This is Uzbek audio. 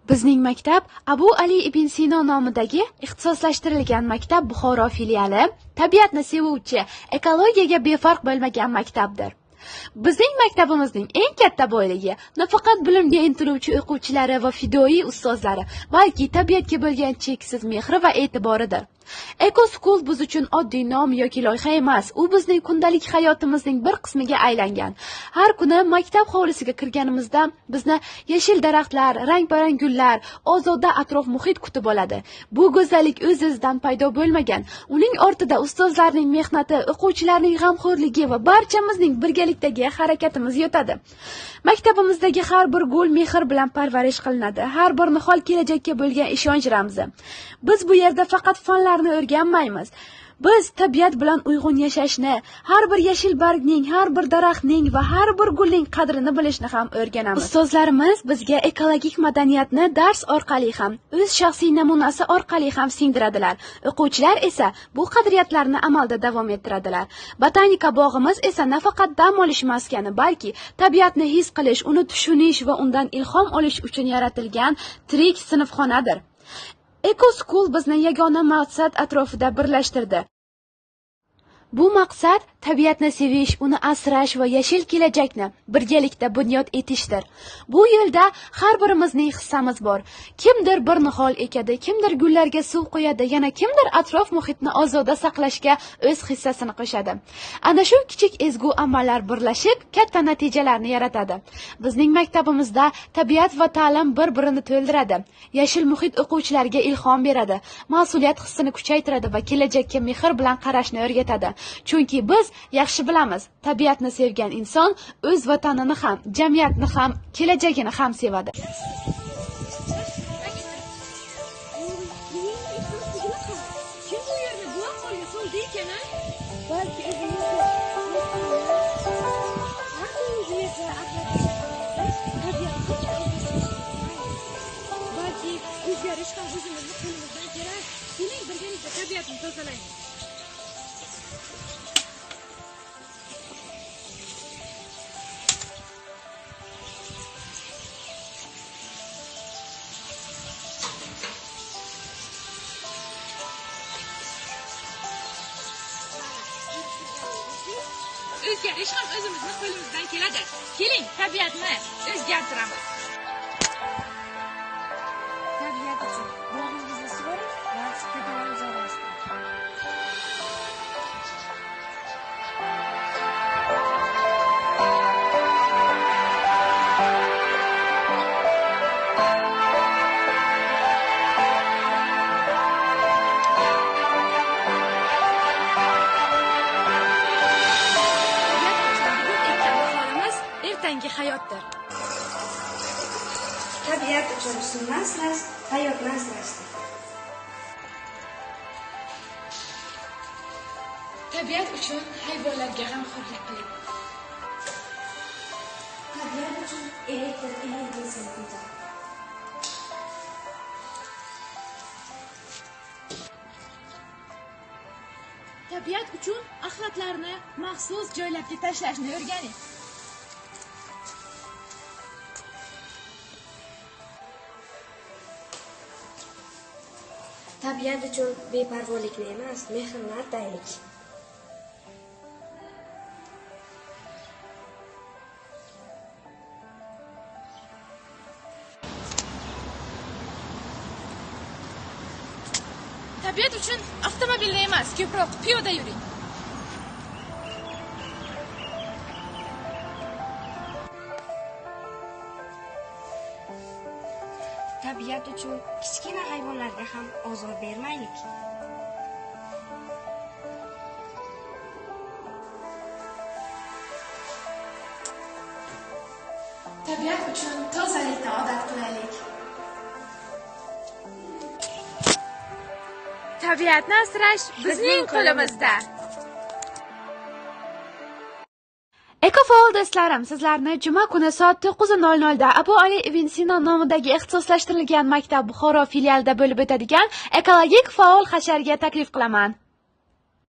Bizning maktab Abu Ali ibn Sino nomidagi ixtisoslashtirilgan maktab Buxoro filiali tabiatni sevuvchi, ekologiyaga befarq bo'lmagan maktabdir. Bizning maktabimizning eng katta boyligi nafaqat bilimga intiluvchi o'quvchilari va fidoyi ustozlari, balki tabiatga bo'lgan cheksiz mehri va e'tiboridir. Eco School biz uchun oddiy nom yoki loyiha emas, u bizning kundalik hayotimizning bir qismiga aylangan. Har kuni maktab hovlisiga kirganimizda bizni yashil daraxtlar, rang-barang gullar, ozoda atrof muhit kutib oladi. Bu go'zallik o'z-o'zidan paydo bo'lmagan. Uning ortida ustozlarning mehnati, o'quvchilarning g'amxo'rligi va barchamizning birgalikdagi harakatimiz yotadi. Maktabimizdagi har bir gul mehr bilan parvarish qilinadi. Har bir nihol kelajakka bo'lgan ishonch ramzi. Biz bu yerda faqat fanlarni o'rganmaymiz. Biz tabiat bilan uyg'un yashashni, har bir yashil bargning, har bir daraxtning va har bir gulning qadrini bilishni ham o'rganamiz. Ustozlarimiz bizga ekologik madaniyatni dars orqali ham, o'z shaxsiy namunasi orqali ham singdiradilar. O'quvchilar esa bu qadriyatlarni amalda davom ettiradilar. Botanika bog'imiz esa nafaqat dam olish maskani, balki tabiatni his qilish, uni tushunish va undan ilhom olish uchun yaratilgan tirik sinfxonadir. Eco School bizni yagona maqsad atrofida birlashtirdi. Bu maqsad tabiatni sevish, uni asrash va yashil kelajakni birgalikda bunyod etishdir. Bu yo'lda har birimizning hissamiz bor. Kimdir bir nihol ekadi, kimdir gullarga suv qo'yadi, yana kimdir atrof muhitni ozoda saqlashga o'z hissasini qo'shadi. Ana shu kichik ezgu amallar birlashib katta natijalarni yaratadi. Bizning maktabimizda tabiat va ta'lim bir-birini to'ldiradi. Yashil muhit o'quvchilarga ilhom beradi, mas'uliyat hissini kuchaytiradi va kelajakka mehr bilan qarashni o'rgatadi. Chunki biz yaxshi bilamiz, tabiatni sevgan inson o'z vatanini ham, jamiyatni ham, kelajagini ham sevadi. O'zgarish ham o'zimizni qo'limizdan kelar. Keling birgalikda tabiatni tozalaymiz. O'zgarish ham o'zimizni qo'limizdan keladi. Keling, tabiatni o'zgartiramiz. Tabiat uchun bog'ingizni sug'oring va spidolarni uzalashtiring. Ertangi hayotdir. Tabiat uchun suvni asrash, hayotni asrashdir. Tabiat uchun hayvonlarga g'amxo'rlik qiling. Tabiat uchun elektr energiyasini tejang. Tabiat uchun axlatlarni maxsus joylarga tashlashni o'rganing. Tabiat uchun beparvolikni emas, mehrni ataylik. Tabiat uchun avtomobilda emas, ko'proq piyoda yuring. Tabiat uchun kichkina hayvonlarga ham ozor bermaylik. Tabiat uchun tozalikni odat qilaylik. Tabiatni asrash bizning qo'limizda. Ekofaol do'stlarim, sizlarni juma kuni soat 9:00 da Abu Ali ibn Sino nomidagi ixtisoslashtirilgan maktab Buxoro filialida bo'lib o'tadigan ekologik faol hasharga taklif qilaman.